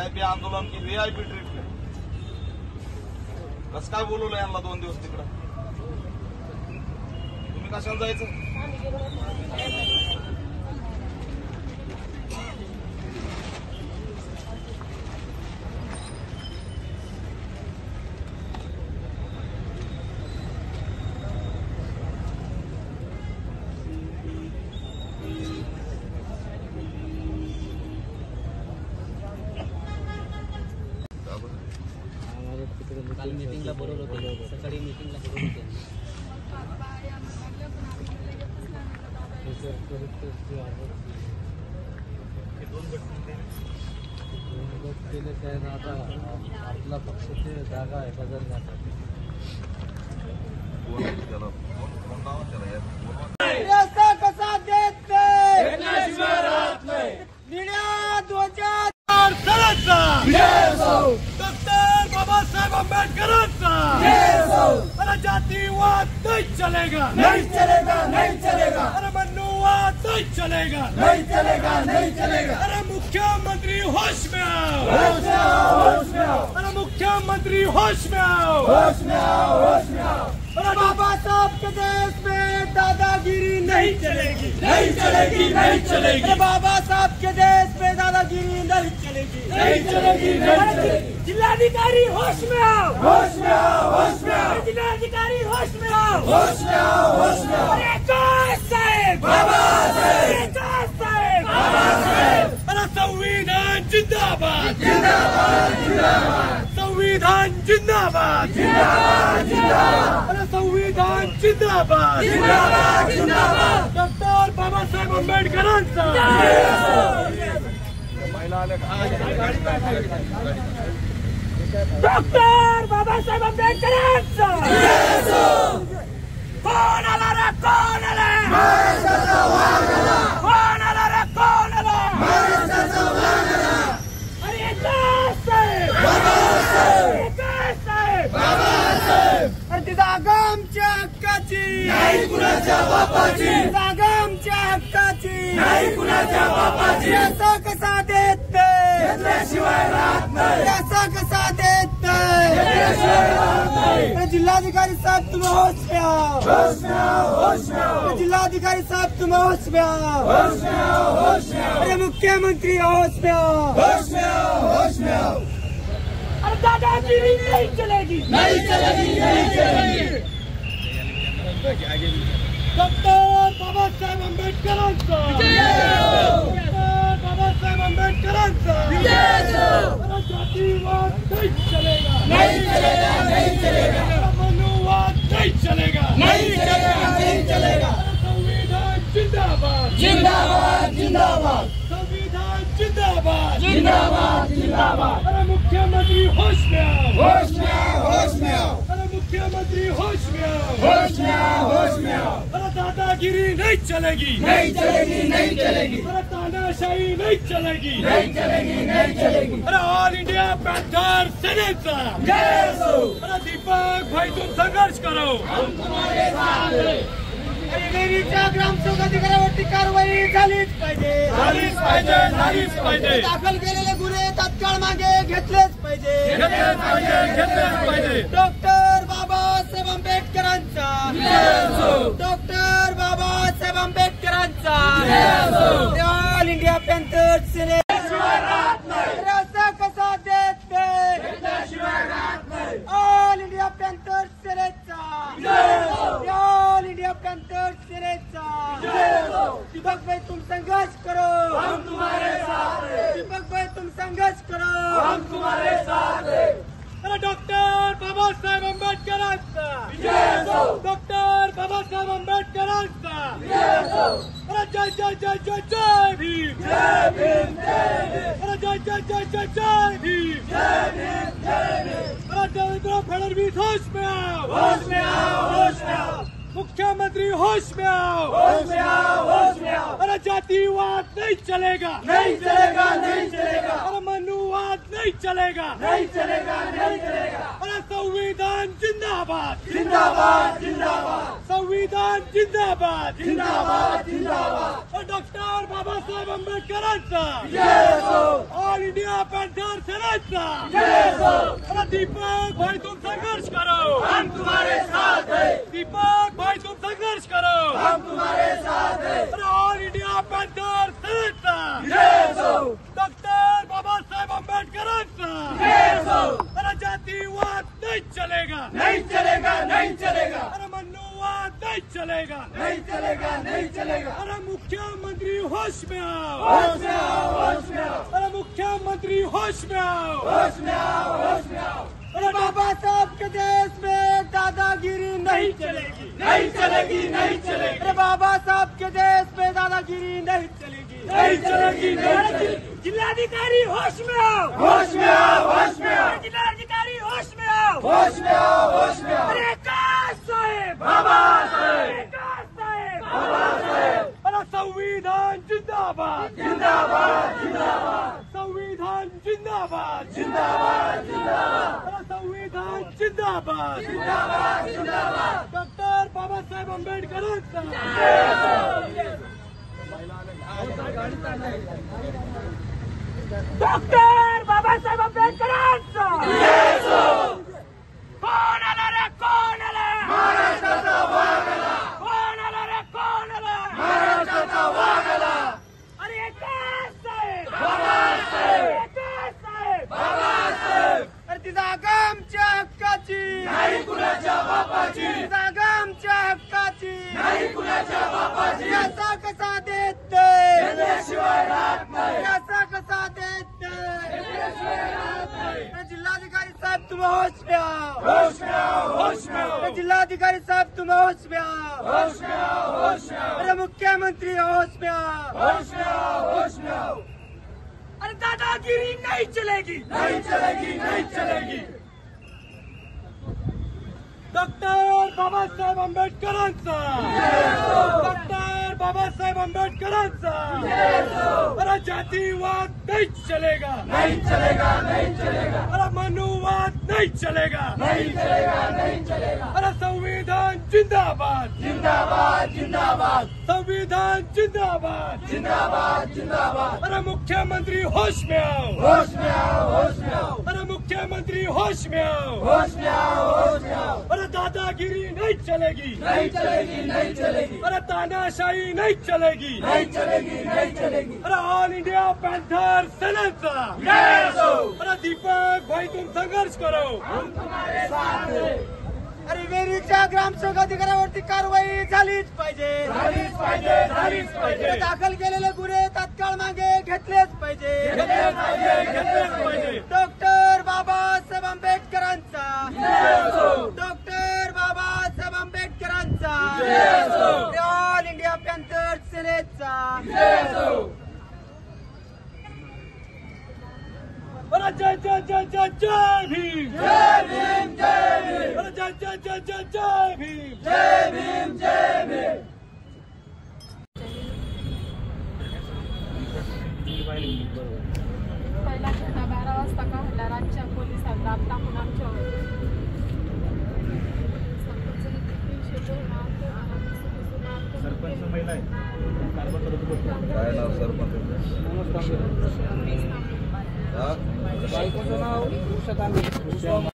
VIP आंदोलन की VIP treatment कस काय बोलवलं यांना 2 दिवस तिकडं? तुम्ही कशाला जायचं? काल मीटिंगला बोलवलं होतं, सकाळी मीटिंगला बोलवलं होतं. आता आपला पक्षाची जागा आहे बदलण्यासाठी कसा देत डॉक्टर बाबासाहेब आंबेडकरांचा अरे जातीवाद नहीं चलेगा, नहीं चलेगा, नहीं चलेगा. अरे मनुवाद नहीं चलेगा, नहीं चलेगा, नहीं चलेगा. अरे मुख्यमंत्री होश में आओ, होश में आओ, होश में आओ. अरे मुख्यमंत्री होश में आओ, होश में आओ, होश में आओ. अरे बाबा साहब के देश में दादागिरी नहीं चलेगी, नहीं चलेगी, नहीं चलेगी. अरे बाबा साहब के देश में दादागिरी नहीं चलेगी, नहीं चलेगी, नहीं चलेगी. जिलाधिकारी होश में आओ, होश में आओ, होश में आओ. जिलाधिकारी होश में आओ, होश में आओ, होश में आओ. अरे काश साहेब, बाबा साहेब, काश साहेब, बाबा साहेब. अरे संविधान जिंदाबाद, जिंदाबाद, जिंदाबाद. संविधान जिंदाबाद, जिंदाबाद, जिंदाबाद. अरे संविधान जिंदाबाद, जिंदाबाद, जिंदाबाद. डॉक्टर बाबासाहेब आंबेडकरांचा डॉक्टर बाबासाहेब आंबेडकरांचा कोण आला रे, कोण आला, कोण आला रे, कोण आला. अरे एकाच साहेब, एकाच साहेब, अरे ती जागा आमच्या हक्काची, नाही कुणाच्या बापाची. जागा आमच्या हक्काची, नाही कुणाच्या बापाची. असा कसा देत घेतल्याशिवाय राहत नाही, असा कसा देत नाही. जिल्हाधिकारी साहब तुम्हें होश में आओ, होश में आओ, होश में आओ. जिल्हाधिकारी साहब तुम्हें होश में आओ, होश में आओ, होश में आओ. अरे मुख्यमंत्री होश में आओ, होश में आओ, होश में आओ. अरे दादागिरी नहीं चलेगी, नहीं चलेगी, नहीं चलेगी. डॉक्टर बाबासाहेब आंबेडकरांचा, बाबासाहेब आंबेडकरांचा. अरे जातीवाद नहीं चलेगा, नहीं चलेगा, नहीं चलेगा. मनुवाद नहीं चलेगा, नहीं चलेगा, नहीं चलेगा. संविधान जिंदाबाद, जिंदाबाद, जिंदाबाद. संविधान जिंदाबाद, जिंदाबाद, जिंदाबाद. अरे मुख्यमंत्री होश में आओ, होश में आओ, होश में आओ. अरे मुख्यमंत्री होश में आओ, होश में आओ, होश में आओ. अरे दादागिरी नहीं चलेगी, नहीं चलेगी, नहीं चलेगी. अरे तानाशाही नहीं चलेगी, नहीं चलेगी, नहीं चलेगी. अरे ऑल इंडिया पैंथर सेनेचा जय हो. अरे दीपक भाई तुम संघर्ष करो, हम तुम्हारे साथ हैं. देवीच्या ग्रामसेवक अधिकाऱ्यावरती कारवाई झालीच पाहिजे, झालीच पाहिजे, झालीच पाहिजे. दाखल केलेले गुन्हे तात्काळ मागे घेतलेच पाहिजे, घेतलेच पाहिजे, घेतलेच पाहिजे. डॉक्टर बाबासाहेब आंबेडकरांचा, डॉक्टर बाबासाहेब आंबेडकरांचा ऑल इंडिया पॅन्थर सेने. असा कसा देत ऑल इंडिया पॅन्थर सेनेचा, ऑल इंडिया पॅन्थर सेनेचा. दीपक भाई तुम संघर्ष करो, हम तुम्हारे साथ हैं. दीपक भाई तुम संघर्ष करो, हम तुम्हारे साथ हैं. अरे डॉक्टर बाबासाहेब आंबेडकरांचा, डॉक्टर बाबासाहेब आंबेडकरांचा. अरे जय जय जय जय जय भीम, जय भीम, जय भीम. अरे जय जय जय जय जय भीम, जय भीम, जय भीम. अरे देवेंद्र फडणवीस होश में आओ, होश में आओ, होश में आओ. मुख्यमंत्री होश में आओ, होश में आओ, होश में आओ. अरे अरे जातिवाद नहीं चलेगा, नहीं चलेगा, नहीं चलेगा, अरे मनुवाद नहीं चलेगा, नहीं चलेगा, नहीं चलेगा। अरे संविधान जिंदाबाद, जिंदाबाद, जिंदाबाद, संविधान जिंदाबाद, जिंदाबाद, जिंदाबाद। और डॉक्टर बाबासाहेब आंबेडकरांचा जय हो, ऑल इंडिया पॅन्थर सेनेचा जय हो। अरे दीपक भाई तुम संघर्ष करो, हम तुम्हारे साथ हैं, दीपक भाई तुम संघर्ष करो, हम तुम्हारे साथ हैं। अरे ऑल इंडिया पॅन्थर सेनेचा जय हो, डॉक्टर बाबासाहेब आंबेडकरांचा जय हो। अरे जातिवाद नहीं चलेगा, नहीं चलेगा, नहीं चलेगा, अरे मनुवाद नहीं चलेगा, नहीं चलेगा, नहीं चलेगा। अरे मुख्यमंत्री होश में आओ, होश में आओ, होश में आओ, अरे मुख्यमंत्री होश में आओ, होश में आओ, होश में आओ। अरे बाबा साहब के देश में दादागिरी नहीं चलेगी, नहीं चलेगी, नहीं चलेगी, अरे बाबा साहब के देश में दादागिरी नहीं चलेगी, नहीं चलेगी, नहीं चलेगी। जिलाधिकारी होश में आओ, होश में आओ, होश में आओ, जिलाधिकारी होश में आओ, होश में आओ, होश में आओ। अरे काश साहेब, बाबा साहेब, काश साहेब, बाबा साहेब। अरे संविधान जिंदाबाद, जिंदाबाद, जिंदाबाद, संविधान जिंदाबाद, जिंदाबाद, जिंदाबाद, अरे संविधान जिंदाबाद, जिंदाबाद, जिंदाबाद। डॉक्टर बाबासाहेब आंबेडकरांचा डॉक्टर बाबासाहेब आंबेडकरांचा कोण आला रे, कोण आला, महाराष्ट्राचा वाघ आला, कोण आला रे, कोण आला, महाराष्ट्राचा वाघ आला। अरे एकाच साहेब, बाबा साहेब, एकाच साहेब, बाबा साहेब। अरे ती जागा आमच्या हक्काची, नाही कुणाच्या बापाची, ती जागा आमच्या हक्काची, नाही कुणाच्या बापाची। याचा कसा देत नाही, घेतल्याशिवाय राहत नाही, याचा कसा देत नाही, घेतल्याशिवाय राहत नाही। अरे जिल्हाधिकारी साहेब तुम होश में आओ, होश में आओ, होश में आओ, अरे जिल्हाधिकारी साहेब तुम होश में आओ, होश में आओ, होश में आओ, अरे मुख्यमंत्री होश में आओ, होश में आओ, होश में आओ। अरे दादागिरी नहीं चलेगी, नहीं चलेगी, नहीं चलेगी। डॉक्टर बाबासाहेब आंबेडकरांचा, डॉक्टर बाबासाहेब आंबेडकरांचा अरे जातिवाद नहीं चलेगा, नहीं चलेगा, नहीं चलेगा, अरे मनुवाद नहीं चलेगा, नहीं चलेगा, नहीं चलेगा। अरे संविधान जिंदाबाद, जिंदाबाद, जिंदाबाद, संविधान जिंदाबाद, जिंदाबाद, जिंदाबाद। अरे मुख्यमंत्री होश में आओ, होश में आओ, होश में आओ, अरे मुख्यमंत्री होश में आओ, होश में आओ, होश में आओ। अरे दादागिरी नहीं चलेगी, नहीं चलेगी, नहीं चलेगी, अरे तानाशाही नहीं चलेगी, नहीं चलेगी, नहीं चलेगी। अरे ऑल इंडिया पॅन्थर सेनेचा जय हो। अरे दीपक भाई तुम संघर्ष करो, हम तुम्हारे साथ हैं। अरे वेरीच्या ग्रामसेवक अधिकाऱ्यावरती कारवाई झालीच पाहिजे, झालीच पाहिजे, झालीच पाहिजे, दाखल केलेले गुन्हे तात्काळ मागे घेतलेच पाहिजे, घेतलेच पाहिजे, घेतलेच पाहिजे। डॉक्टर बाबासाहेब आंबेडकरांचा, जय हो। डॉक्टर बाबासाहेब आंबेडकरांचा, जय हो। ऑल इंडिया पॅन्थर सेनेचा जय हो। अरे जय जय जय जय जय भीम, जय भीम, जय भीम, अरे जय जय जय जय जय भीम, जय भीम, जय भीम। पहिला घटना 12 वाजता का हल्ला राज्य पोलिसांना दाब टाकून आमच्यावर सरपंच महिला आहे काय नाव सरपंच? बायकोचं नाव उषा तांबे.